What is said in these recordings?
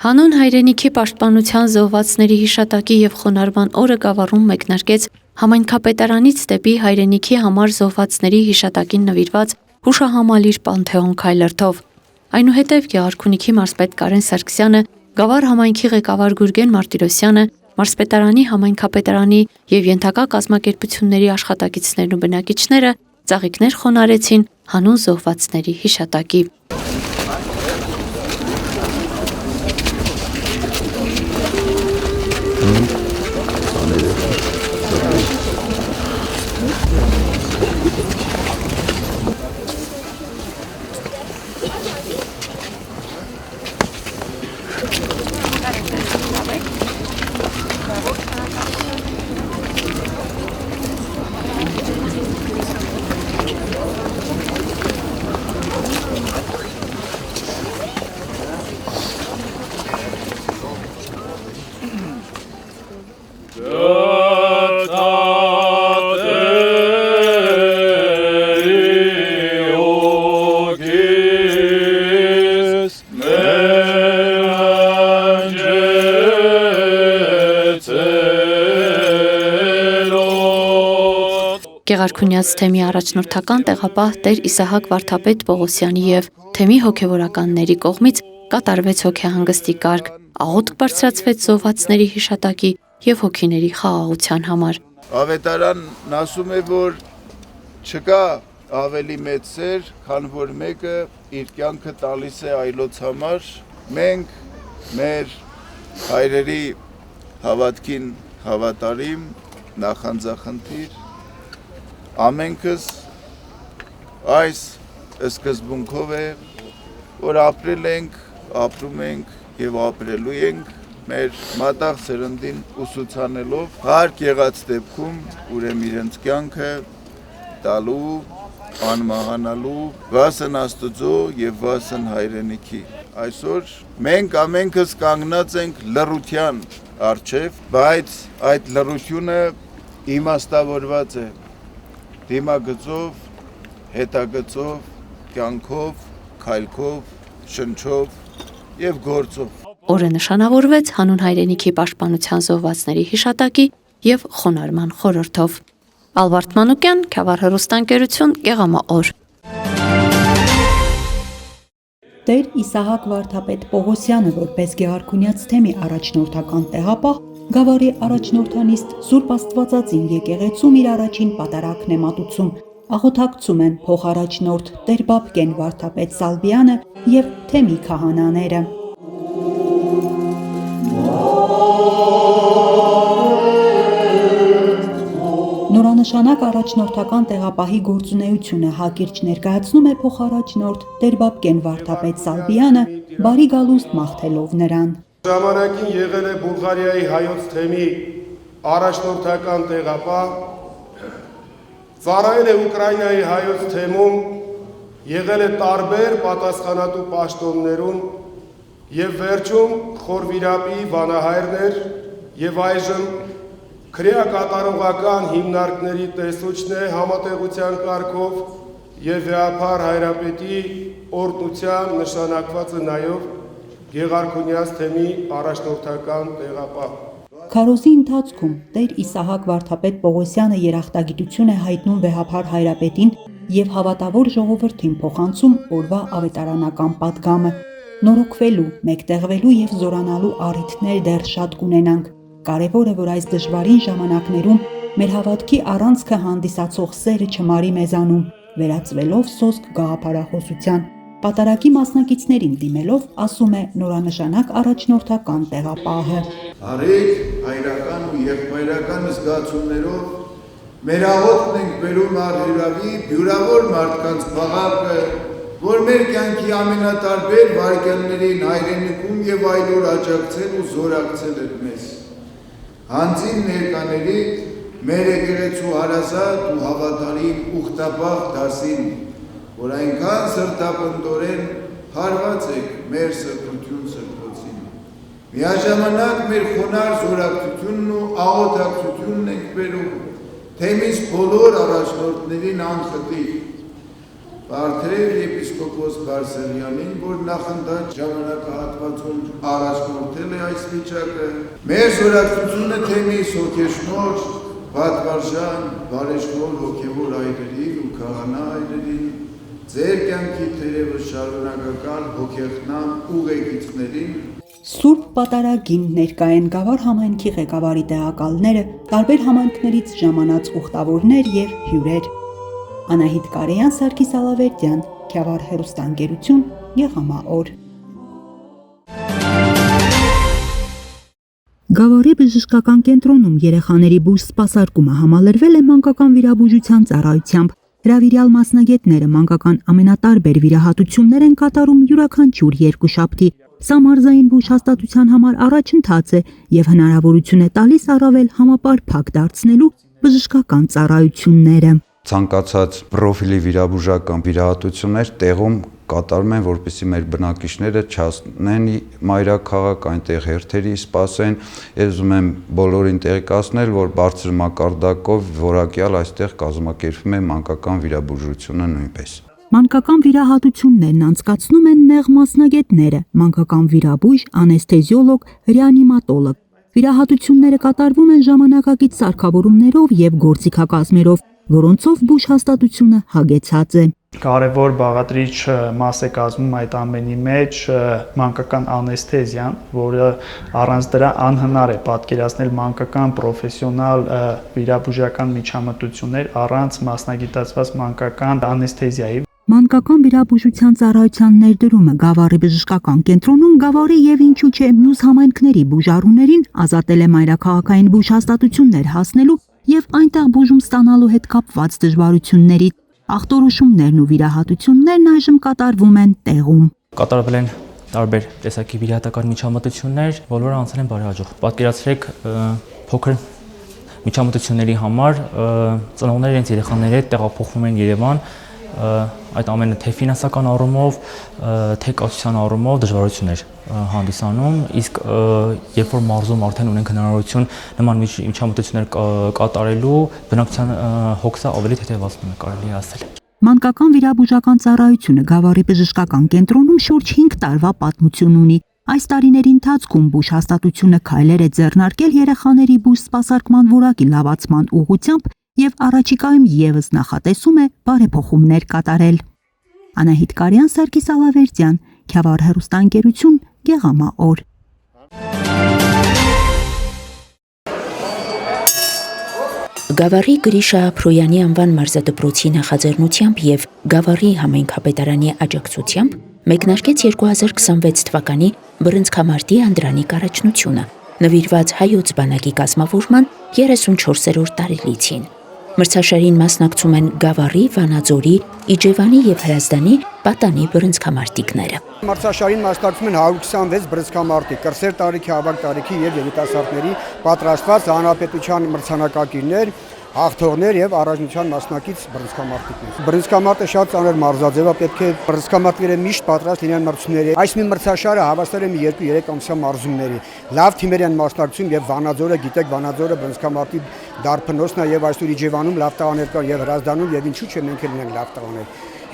Հանուն հայրենիքի պաշտպանության զոհվածների հիշատակի եւ խոնարհման օրը Գավառում մեկնարկեց համայնքապետարանից դեպի հայրենիքի համար զոհվածների հիշատակին նվիրված հուշահամալիր Պանթեոն քայլերթով։ Այնուհետև Գեղարքունիքի մարզպետ Կարեն Սարգսյանը, Գավառ համայնքի ղեկավար Գուրգեն Մարտիրոսյանը, մարզպետարանի, համայնքապետարանի եւ ենթակա կազմակերպությունների աշխատակիցներն ու բնակիչները ծաղիկներ խոնարհեցին հանուն զոհվածների հիշատակի։ Գեղարքունյաց թեմի առաջնորդական տեղապահ Տեր Իսահակ Վարդապետ Պողոսյանի եւ թեմի հոգեվորականների կողմից կատարվեց հոգեհանգստի կարգ, աղոթք բարձրացվեց զոհվածների հիշատակի եւ հոգիների խաղաղության համար։ Ավետարանն ասում է, որ չկա ավելի մեծ սեր, քան որ մեկը իր կյանքը տալիս է այլոց համար։ Մենք մեր հայրերի հավատքին հավատարիմ, նախանձախնդիր ամենքս այս սկզբունքով է, որ ապրել ենք, ապրում ենք եւ ապրելու ենք մեր մատաղ սերնդին ուսուցանելով, հարկ եղած դեպքում ուրեմն իրենց կյանքը տալու, անմահանալու, վասն Աստծո եւ վասն հայրենիքի։ Այսօր մենք ամենքս կանգնած ենք լռության առջև, բայց այդ լռությունը իմաստավորված է դիմագծով, հետագծով, կյանքով, քայլքով, շնչով եւ գործով։ Օրը նշանավորվեց հանուն հայրենիքի պաշտպանության զոհվածների հիշատակի եւ խոնարհման խորհրդով։ Ալբերտ Մանուկյան, Քյավառ հեռուստաընկերություն, Գեղամաօր։ Տեր Իսահակ Վարդապետ Պողոսյանը, որպես Գեղարքունյաց թեմի առաջնորդական տեղապահ, Գավառի առաջնորդանիստ Սուրբ Աստվածածին եկեղեցում իր առաջին պատարագն է մատուցում։ Աղոթակցում են փոխարաջնորդ Տեր Բաբկեն Վարդապետ Սալբյանը եւ թեմի քահանաները։ Նորանշանակ առաջնորդական տեղապահի գործունեությունը հակիրճ ներկայացնում է փոխարաջնորդ Տեր Բաբկեն Վարդապետ Սալբյանը, բարի գալուստ մաղթելով նրան։ Ժամանակին եղել է Բուլղարիայի հայոց թեմի առաջնորդական տեղապահ, ծառայել է Ուկրաինայի հայոց թեմում, եղել է տարբեր պատասխանատու պաշտոններում եւ վերջում խորվիրապի վանահայրներ եւ այժմ քրեակատարողական հիմնարկների տեսուչն է համատեղության կարգով եւ վեհափառ հայրապետի օրդնության նշանակված է նաեւ Գեղարքունյաց թեմի առաջնորդական տեղապահ։ Քարոզի ընթացքում Տեր Իսահակ Վարդապետ Պողոսյանը երախտագիտություն է հայտնում վեհափառ հայրապետին եւ հավատավոր ժողովրդին փոխանցում օրվա ավետարանական պատգամը։ Նորոգվելու, մեկտեղվելու եւ զորանալու առիթներ դեռ շատ կունենանք։ Կարևոր է, որ այս դժվարին ժամանակներում մեր հավատքի առանցքը հանդիսացող սերը չմարի մեզանում, վերածվելով սոսկ գաղափարախոսության։ Պատարագի մասնակիցներին դիմելով ասում է նորանշանակ առաջնորդական տեղապահը։ Արեք հայրական ու եղբայրական զգացումներով մեր աղոթքն ենք բերում առհրավի բյուրավոր մարդկանց բաղարկը, որ մեր կյանքի ամենատարբեր վայրկյաններին հայրենիքում եւ այլուր աջակցել ու զորակցել են մեզ։ Հանձին ներկաների մեր եկեղեցու հարազատ ու հավատարիմ ուխտապահ դասին, որ այնքան սրտապնդորեն հարված եք մեր սրբություն սրբոցին։ Միաժամանակ մեր խոնար զորակցությունն ու աղոթակցությունն ենք բերում թեմից բոլոր առաջնորդներին անխտիր, Բարթրև եպիսկոպոս Բարսելյանին, որ նախընտրած ժամանակահատվածում առաջնորդել է այս վիճակը, մեր զորակցությունը թեմիս հոգեշնոր, պատվարժան, բարեշնոր հոգևոր այրերին ու քահանա այրերին, ձեր կյանքի թերևս շարունակական հոգեխնամ ուղեկիցներին, Սուրբ պատարագին ներկա են Գավառ համայնքի ղեկավարի տեղակալները, տարբեր համայնքներից ժամանած ուխտավորներ եւ հյուրեր։ Անահիտ Կարեյան, Սարգիս Ալավերդյան, Քյավառ հեռուստաընկերություն, Եղամաօր։ Գավառի բժշկական կենտրոնում երեխաների բուժ սպասարկումը համալրվել է մանկական վիրաբուժության ծառայությամբ։ Հրավիրյալ մասնագետները մանկական ամենատարբեր վիրահատություններ են կատարում յուրաքանչյուր երկուշաբթի։ Սա մարզային բուժ հաստատության համար առաջընթաց է եւ հնարավորություն է տալիս առավել համապարփակ դարձնելու բժշկական ծառայությունները։ Ցանկացած պրոֆիլի վիրաբուժական վիրահատություններ տեղում կատարում են, որպեսզի մեր բնակիչները չհասնեն մայրաքաղաք, այնտեղ հերթերի սպասեն։ Ես ուզում եմ բոլորին տեղեկացնել, որ բարձր մակարդակով որակյալ այստեղ կազմակերպվում է մանկական վիրաբուժությունը նույնպես։ Մանկական վիրահատություններն անցկացնում են նեղ մասնագետները՝ մանկական վիրաբույժ, անեսթեզիոլոգ, ռեանիմատոլոգ։ Վիրահատությունները կատարվում են ժամանակակից սարքավորումներով եւ գործիքակազմերով, որոնցով բուժ հաստատությունը հագեցած է։ Կարևոր բաղադրիչ մաս է կազմում այդ ամենի մեջ մանկական անեսթեզիան, որը առանց դրա անհնար է պատկերացնել մանկական պրոֆեսիոնալ վիրաբուժական միջամտություններ առանց մասնագիտացված մանկական անեսթեզիայի։ Մանկական վիրաբուժության ծառայության ներդրումը Գավառի բժշկական կենտրոնում Գավառի եւ ինչու՞ չէ մյուս համայնքների բուժառուներին ազատել է մայրաքաղաքային բուժ հաստատություններ հասնելու եւ այնտեղ բուժում ստանալու հետ կապված դժվարություններից։ Ախտորոշումներն ու վիրահատություններն այժմ կատարվում են տեղում։ Կատարվել են տարբեր տեսակի վիրահատական միջամտություններ, բոլորը անցել են բարեհաջող։ Պատկերացրեք փոքր միջամտությունների համար ծնողները իրենց երեխաների հետ տեղափոխվում են Երևան, այդ ամենը թե ֆինանսական առումով, թե կացության առումով դժվարություններ հանդիսանում, իսկ երբ որ մարզում արդեն ունենք հնարավորություն նման միջամտություններ կատարելու, բնակչության հոգսը ավելի թեթևացնում է, կարելի է ասել։ Մանկական վիրաբուժական ծառայությունը Գավառի բժշկական կենտրոնում շուրջ 5 տարվա պատմություն ունի։ Այս տարիների ընթացքում բուժ հաստատությունը քայլեր է ձեռնարկել երեխաների բուժ սպասարկման որակի լավացման ուղղությամբ եւ առաջիկայում եւս նախատեսում է բարեփոխումներ կատարել։ Անահիտ Կարեյան, Սարգիս Ալավերդյան, Քյավառ հեռուստաընկերություն, Եղամաօր։ Գավառի Գրիշա Ափրոյանի անվան մարզադպրոցի նախաձեռնությամբ եւ Գավառի համայնքապետարանի աջակցությամբ մեկնարկեց 2026 թվականի բռնցքամարտի անդրանիկ առաջնությունը, նվիրված հայոց բանակի կազմավորման 34-րդ տարելիցին։ Մրցաշարին մասնակցում են Գավառի, Վանաձորի, Իջևանի եւ Հրազդանի պատանի բռնցքամարտիկները։ Մրցաշարին մասնակցում են 126 բռնցքամարտիկ, կրսեր տարիքի, ավագ տարիքի եւ երիտասարդների պատրաստված հանրապետության մրցանակակիրներ, հաղթողներ եւ առաջնության մասնակից բռնցքամարտիկներ։ Բռնցքամարտը շատ ծանր մարզաձև է, պետք է բռնցքամարտիկները միշտ պատրաստ լինեն մրցությունների։ Այս մի մրցաշարը հավասար է 2-3 ամսյա մարզումների։ Լավ թիմեր են մասնակցում եւ Վանաձորը, գիտեք, Վանաձորը բռնցքամարտի դարբնոցն է եւ այսօր Իջևանում լավ տղաներ կան եւ Հրազդանում եւ ինչու՞ չէ մենք էլ ունենք լավ տղաներ։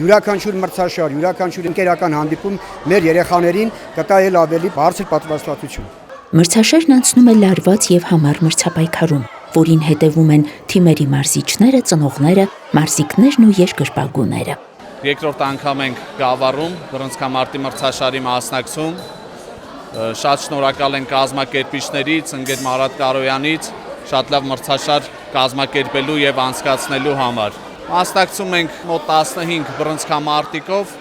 Յուրաքանչյուր մրցաշար, յուրաքանչյուր ընկերական հանդիպում մեր երեխաներին կտա էլ ավելի բարձր պատրաստվածություն։ Մրցաշարն անցնում է լարված եւ համառ մրցապայքարում, որին հետևում են թիմերի մարզիչները, ծնողները, մարզիկներն ու երկրպագուները։ Երկրորդ անգամ ենք Գավառում բռնցքամարտի մրցաշարի մասնակցում։ Շատ շնորհակալ ենք կազմակերպիչներից, ընկեր Մարատ Կարոյանից, շատ լավ մրցաշար կազմակերպելու եւ անցկացնելու համար։ Մասնակցում ենք մոտ 15 բռնցքամարտիկով։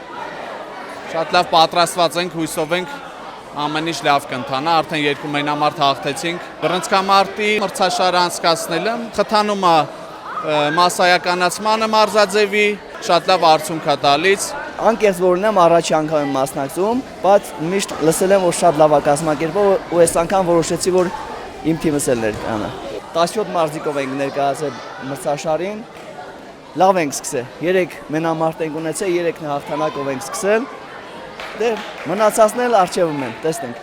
Շատ լավ պատրաստված ենք, հույսով ենք ամեն ինչ լավ կընթանա, արդեն 2 մենամարտ հաղթեցինք։ Բռնցքամարտի մրցաշարը անցկացնելը խթանում է մասսայականացմանը մարզաձևի, շատ լավ արդյունք է տալիս։ Անկեղծ որն եմ առաջի անգամ եմ մասնակցում, բայց միշտ լսել եմ, որ շատ լավ է կազմակերպվել ու այս անգամ որոշեցի, որ իմ թիմս էլ ներկանա։ 17 մարզիկով ենք ներկայացել մրցաշարին։ Լավ ենք սկսել։ 3 մենամարտ ենք ունեցել, 3 հաղթանակով ենք սկսել։ Դե մնացածն էլ առջևում են, տեսնենք։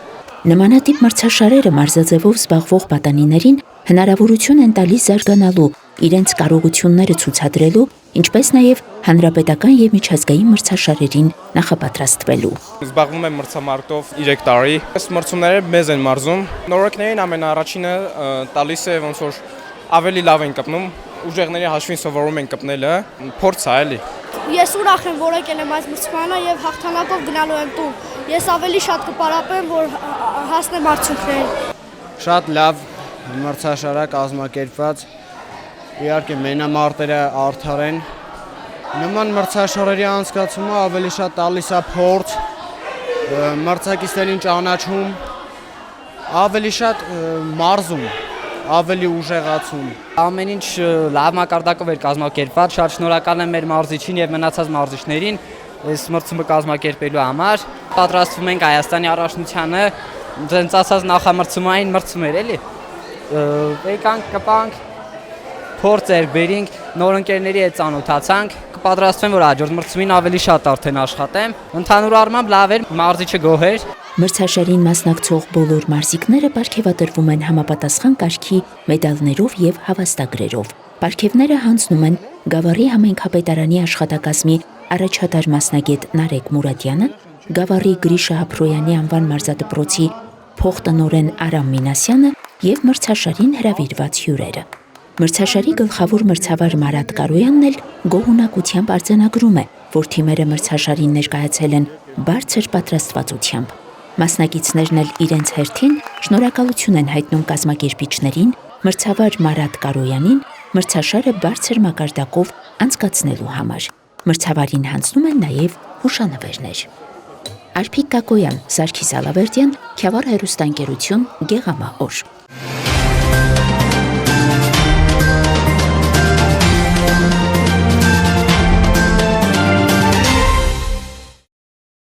Նմանատիպ մրցաշարերը մարզաձևով զբաղվող պատանիներին հնարավորություն են տալիս զարգանալու, իրենց կարողությունները ցուցադրելու, ինչպես նաև հանրապետական եւ միջազգային մրցաշարերին նախապատրաստվելու։ Զբաղվում եմ մրցամարտով 3 տարի։ Այս մրցումները մեզ են մարզում։ Նորոգներին ամենաառաջինը տալիս է ոնց որ ավելի լավ են կպնում, ուժեղների հաշվին սովորում են կպնելը, փորձ է էլի։ Ես ուրախ եմ, որ եկել եմ այս մրցմանը եւ հաղթանակով գնալու եմ տուն։ Ես ավելի շատ կպարապեմ, որ հասնեմ արդյունքներին։ Շատ լավ մրցաշար է կազմակերպված։ Իհարկե մենամարտերը արդար են։ Նման մրցաշարերի անցկացումը ավելի շատ տալիս է փորձ, մրցակիցներին ճանաչում, ավելի շատ մարզում, ավելի ուժեղացում։ Ամեն ինչ լավ մակարդակով էր կազմակերպված, շատ շնորհակալ եմ մեր մարզիչին եւ մնացած մարզիչներին այս մրցումը կազմակերպելու համար։ Պատրաստվում ենք Հայաստանի առաջնությանը, դենց ասած նախամրցումային մրցումներ էլի։ Եկանք կպանք, փորձեր բերինք, նոր ընկերների հետ ծանոթացանք, կպատրաստվեմ, որ հաջորդ մրցումին ավելի շատ արդեն աշխատեմ։ Ընդհանուր առմամբ լավ էր, մարզիչը գոհ էր։ Մրցաշարին մասնակցող բոլոր մարզիկները պարգևատրվում են համապատասխան կարգի մեդալներով եւ հավաստագրերով։ Պարգևները հանձնում են Գավառի համայնքապետարանի աշխատակազմի առաջատար մասնագետ Նարեկ Մուրադյանը, Գավառի Գրիշա Հափրոյանի անվան մարզադպրոցի փոխտնօրեն Արամ Մինասյանը եւ մրցաշարին հրավիրված հյուրերը։ Մրցաշարի գլխավոր մրցավար Մարատ Կարոյանն էլ գոհունակությամբ արձանագրում է, որ թիմերը մրցաշարին ներկայացել են բարձր պատրաստվածությամբ։ Մասնակիցներն էլ իրենց հերթին շնորհակալություն են հայտնում կազմակերպիչներին, մրցավար Մարատ Կարոյանին մրցաշարը բարձր մակարդակով անցկացնելու համար։ Մրցավարին հանձնում են նաև հուշանվերներ։ Արփիկ Կակոյան, Սարգիս Ալավերդյան, Քյավառ հեռուստաընկերություն, Գեղամա օր։